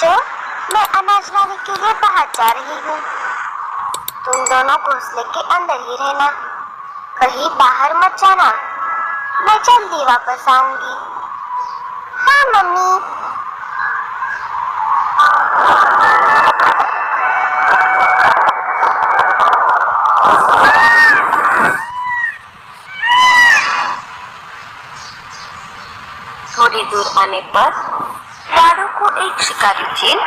बच्चों, मैं अनाज लाने के लिए बाहर जा रही हूँ। तुम दोनों घोंसले के अंदर ही रहना, कहीं बाहर मत जाना। मैं जल्दी वापस आऊंगी। हाँ मम्मी। थोड़ी दूर आने पर लाडो को एक शिकारी चील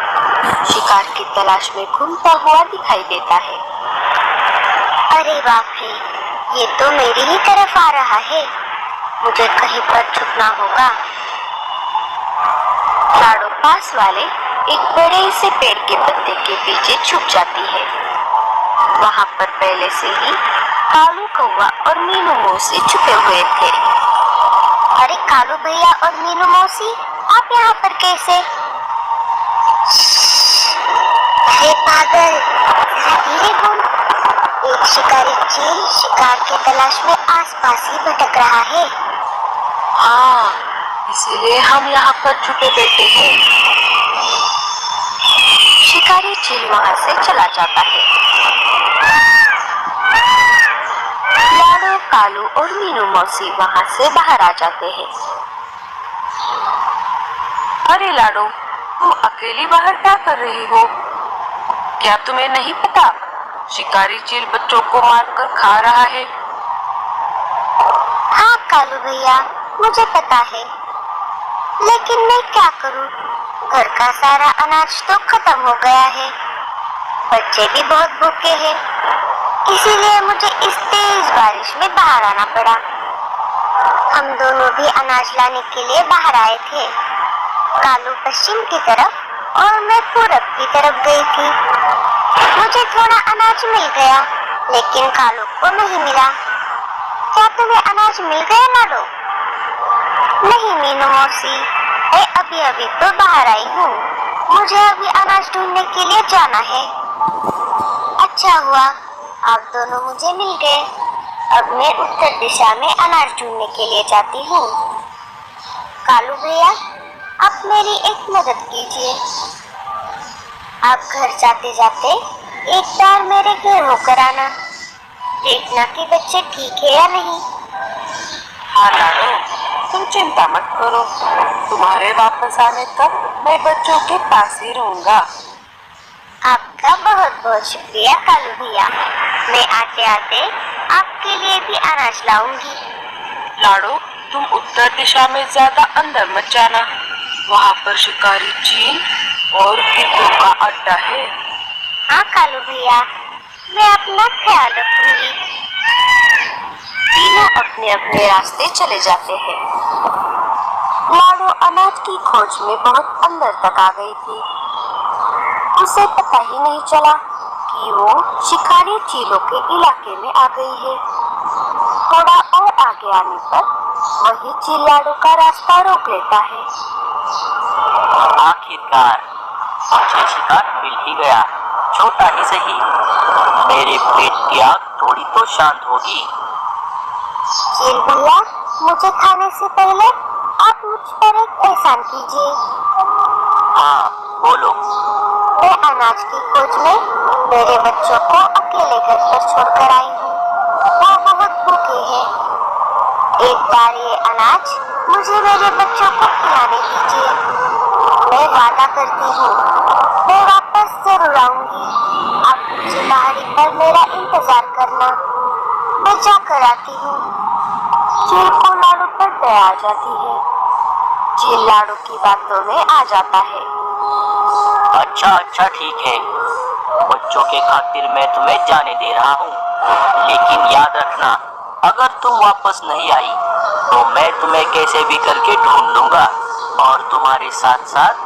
शिकार की तलाश में घूमता हुआ दिखाई देता है। अरे बाप रे, ये तो मेरी ही तरफ आ रहा है। मुझे कहीं पर छुपना होगा। लाडो पास वाले एक बड़े से पेड़ के पत्ते के पीछे छुप जाती है। वहां पर पहले से ही कालू कौवा और मीनू मौसी छुपे हुए थे। अरे कालू भैया और मीनू मौसी, आप यहाँ पर कैसे? अरे पागल, धीरे बोल। एक शिकारी चील शिकार की तलाश में आसपास ही भटक रहा है। हाँ, इसीलिए हम यहाँ पर छुपे बैठे हैं। शिकारी चील वहाँ से चला जाता है। लाडो, कालू और मीनू मौसी वहाँ से बाहर आ जाते हैं। अरे लाडो, तुम अकेली बाहर क्या कर रही हो? क्या तुम्हें नहीं पता, शिकारी चील बच्चों को मारकर खा रहा है। हाँ कालू भैया, मुझे पता है, लेकिन मैं क्या करूँ? घर का सारा अनाज तो खत्म हो गया है। बच्चे भी बहुत भूखे हैं, इसीलिए मुझे इस तेज बारिश में बाहर आना पड़ा। हम दोनों भी अनाज लाने के लिए बाहर आए थे। कालू पश्चिम की तरफ और मैं पूरब की तरफ गई थी। मुझे थोड़ा अनाज मिल गया, लेकिन कालू को नहीं मिला। क्या तुम्हें अनाज मिल गया लाडो? नहीं मीनू मौसी, मैं अभी अभी तो बाहर आई हूँ। मुझे अभी अनाज ढूंढने के लिए जाना है। अच्छा हुआ, आप दोनों मुझे मिल गए। अब मैं उत्तर दिशा में अनाज ढूंढने के लिए जाती हूँ। कालू भैया, आप मेरी एक मदद कीजिए। आप घर जाते जाते एक बार मेरे घर होकर आना, देखना कि बच्चे ठीक है या नहीं। हाँ लाडो, तुम चिंता मत करो, तुम्हारे वापस आने तक मैं बच्चों के पास ही रहूंगा। आपका बहुत बहुत शुक्रिया कालू भैया। मैं आते आते आपके लिए भी अनाज लाऊंगी। लाडो, तुम उत्तर दिशा में ज्यादा अंदर मत जाना, वहाँ पर शिकारी चील और गिद्धों का अड्डा है। हाँ कालू भैया, मैं अपना ख्याल रखूंगी। तीनों अपने अपने रास्ते चले जाते हैं। लाडो अनाज की खोज में बहुत अंदर तक आ गई थी। उसे पता ही नहीं चला कि वो शिकारी चीलों के इलाके में आ गई है। थोड़ा और आगे आने पर वही चील लाडो का रास्ता रोक लेता है। आखिरकार मुझे शिकार मिल ही गया, छोटा ही सही। मेरे पेट की आग थोड़ी तो शांत होगी। चील भैया, मुझे खाने से पहले आप मुझ पर एक एहसान कीजिए। हाँ बोलो। मैं अनाज की खोज में मेरे बच्चों को अकेले घर पर छोड़कर आई हूँ। वो बहुत भूखे हैं। एक बार ये अनाज मुझे मेरे बच्चों को खिलाने दीजिए। मैं वादा करती हूँ, मैं वापस जरूर आऊंगी। आप मुझे पहाड़ी पर मेरा इंतजार करना, मैं जाकर आती हूँ। चील को लाडो पर दया आ जाती है। चील लाडो की बातों में आ जाता है। अच्छा ठीक है, बच्चों के खातिर मैं तुम्हें जाने दे रहा हूँ, लेकिन याद रखना, अगर तुम वापस नहीं आई तो मैं तुम्हें कैसे भी करके ढूंढ लूंगा और तुम्हारे साथ साथ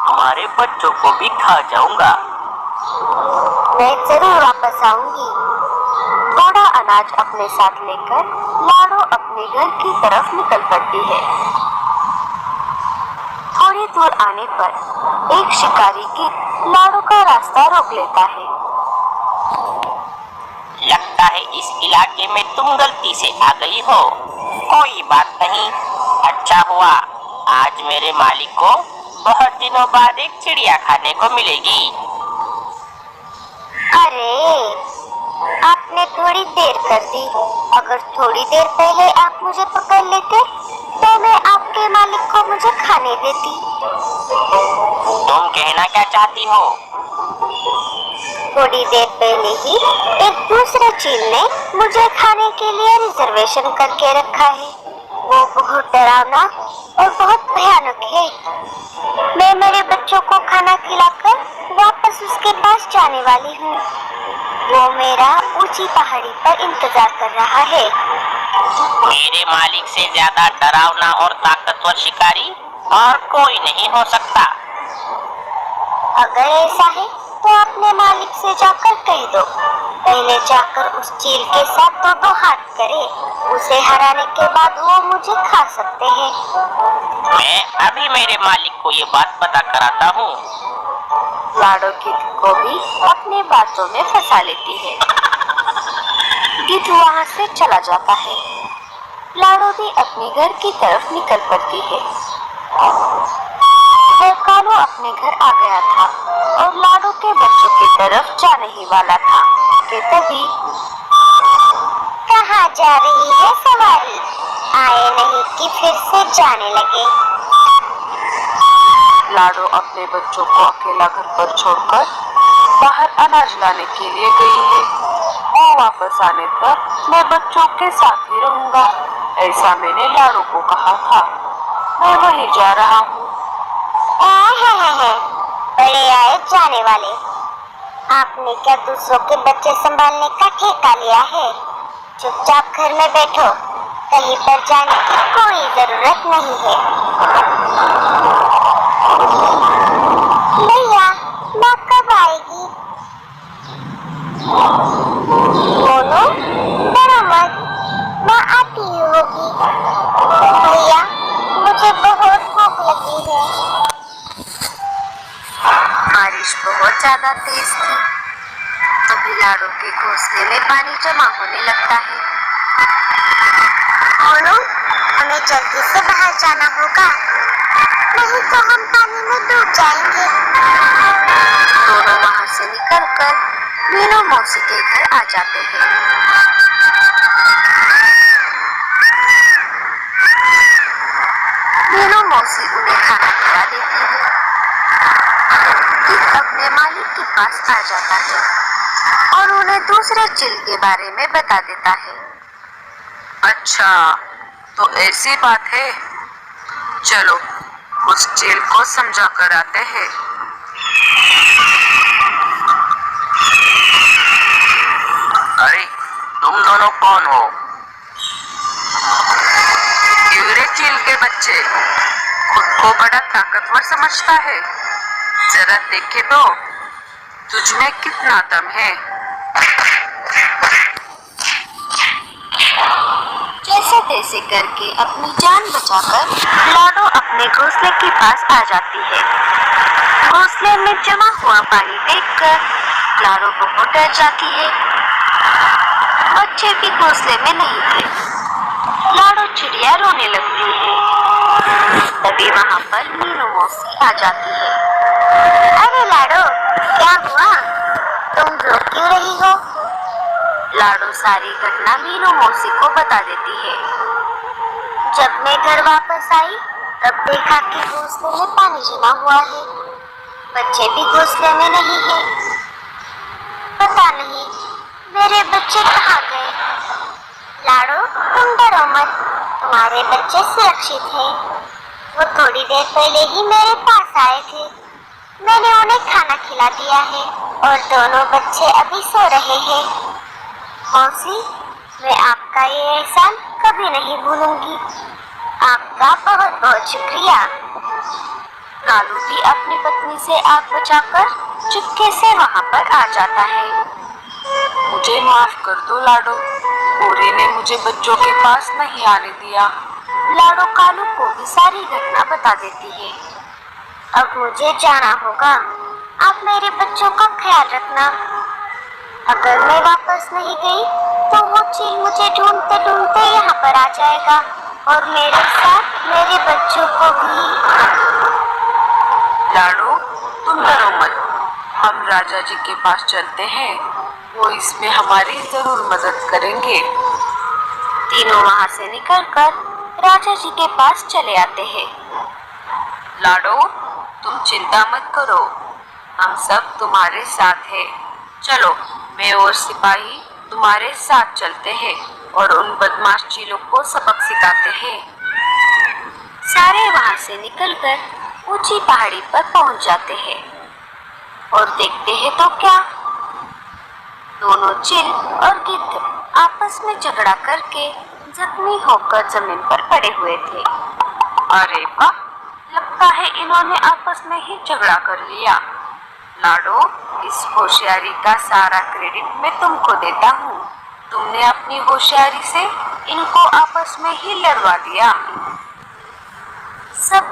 तुम्हारे बच्चों को भी खा जाऊंगा। मैं जरूर वापस आऊंगी। थोड़ा अनाज अपने साथ लेकर लाडो अपने घर की तरफ निकल पड़ती है। थोड़ी दूर आने पर एक शिकारी की लाडो का रास्ता रोक लेता है। लगता है इस इलाके में तुम गलती से आ गई हो। कोई बात नहीं, अच्छा हुआ आज मेरे मालिक को बहुत दिनों बाद एक चिड़िया खाने को मिलेगी। अरे, आपने थोड़ी देर कर दी। अगर थोड़ी देर पहले आप मुझे पकड़ लेते तो मैं आपके मालिक को मुझे खाने देती। तुम कहना क्या चाहती हो? थोड़ी देर पहले ही एक दूसरे चील ने मुझे खाने के लिए रिजर्वेशन करके रखा है। वो बहुत डरावना और बहुत भयानक है। मैं मेरे बच्चों को खाना खिलाकर वापस उसके पास जाने वाली हूँ। वो मेरा ऊंची पहाड़ी पर इंतजार कर रहा है। मेरे मालिक से ज्यादा डरावना और ताकतवर शिकारी और कोई नहीं हो सकता। अगर ऐसा है तो अपने मालिक से जाकर कह दो, पहले जाकर उस चील के साथ दो हाथ करे। उसे हराने के बाद वो मुझे खा सकते हैं। मैं अभी मेरे मालिक को ये बात पता कराता हूँ। लाडो गिद्ध को भी अपने बातों में फंसा लेती है। गिद्ध वहाँ से चला जाता है। लाडो भी अपने घर की तरफ निकल पड़ती है। कालू अपने घर आ गया था और लाडो के बच्चों की तरफ जाने ही वाला था कि तभी कहाँ जा रही है सवारी? आए नहीं कि फिर से जाने लगे। लाडो अपने बच्चों को अकेला घर पर छोड़कर बाहर अनाज लाने के लिए गई है। और वापस आने तक मैं बच्चों के साथ ही रहूंगा, ऐसा मैंने लाडो को कहा था। मैं वहीं जा रहा हूँ। बड़े आए जाने वाले। आपने क्या दूसरों के बच्चे संभालने का ठेका लिया है? चुपचाप घर में बैठो, कहीं पर जाने की कोई जरूरत नहीं है। भैया, माँ कब आएगी? मोनू, डरो मत, माँ आती ही होगी। भैया, मुझे बहुत भूख लगी है। बारिश बहुत ज्यादा तेज थी। तभी लाडो के घोंसले में पानी जमा होने लगता है। मोनू, हमें जल्दी से बाहर जाना होगा, नहीं तो हम पानी में डूब जाएंगे। दोनों वहां से निकलकर मीनू मौसी के घर आ जाते हैं। मीनू मौसी उन्हें खाना खिला देती है। गिद्ध अपने मालिक के पास आ जाता है और उन्हें दूसरे चील के बारे में बता देता है। अच्छा, तो ऐसी बात है। चलो उस चील को समझा कर आते हैं। अरे, तुम दोनों कौन हो? यूरे चील के बच्चे, खुद को बड़ा ताकतवर समझता है। जरा देखे तो तुझ में कितना दम है। जैसे तैसे करके अपनी जान बचाकर लाडो अपने घोंसले के पास आ जाती है। घोंसले में जमा हुआ पानी देखकर लाडो बहुत डर जाती है। बच्चे भी घोंसले में नहीं थे। लाडो चिड़िया रोने लगती है। तभी वहाँ पर मीनू मौसी आ जाती है। अरे लाडो, क्या हुआ? तुम रो क्यों रही हो? लाडो सारी घटना मीनू मौसी को बता देती है। जब मैं घर वापस आई तब देखा कि घोंसले में पानी जमा हुआ है। बच्चे भी घोंसले में नहीं है। पता नहीं मेरे बच्चे कहाँ गए। लाडो, तुम डरो मत, तुम्हारे बच्चे सुरक्षित हैं। वो थोड़ी देर पहले ही मेरे पास आए थे। मैंने उन्हें खाना खिला दिया है और दोनों बच्चे अभी सो रहे हैं। मौसी, मैं आपका ये एहसान कभी नहीं भूलूंगी। आपका बहुत बहुत शुक्रिया। कालू भी अपनी पत्नी से आग बचाकर चुपके से वहाँ पर आ जाता है। मुझे माफ कर दो लाडो, कोरे ने मुझे बच्चों के पास नहीं आने दिया। लाडो कालू को भी सारी घटना बता देती है। अब मुझे जाना होगा। आप मेरे बच्चों का ख्याल रखना। अगर मैं वापस नहीं गई तो वो चील मुझे ढूंढते ढूंढते यहाँ पर आ जाएगा और मेरे साथ मेरे बच्चों को भी। राजा जी के पास चलते हैं, वो इसमें हमारी जरूर मदद करेंगे। तीनों वहां से निकलकर राजा जी के पास चले आते हैं। लाडो, तुम चिंता मत करो, हम सब तुम्हारे साथ हैं। चलो, मैं और सिपाही तुम्हारे साथ चलते हैं और उन बदमाश चीलों को सबक सिखाते हैं। सारे वहां से निकलकर ऊंची पहाड़ी पर पहुंच जाते हैं और देखते हैं तो क्या, दोनों चील और गिद्ध आपस में झगड़ा करके जख्मी होकर जमीन पर पड़े हुए थे। अरे वाह, लगता है इन्होंने आपस में ही झगड़ा कर लिया। लाडो, इस होशियारी का सारा क्रेडिट मैं तुमको देता हूँ। तुमने अपनी होशियारी से इनको आपस में ही लड़वा दिया। सब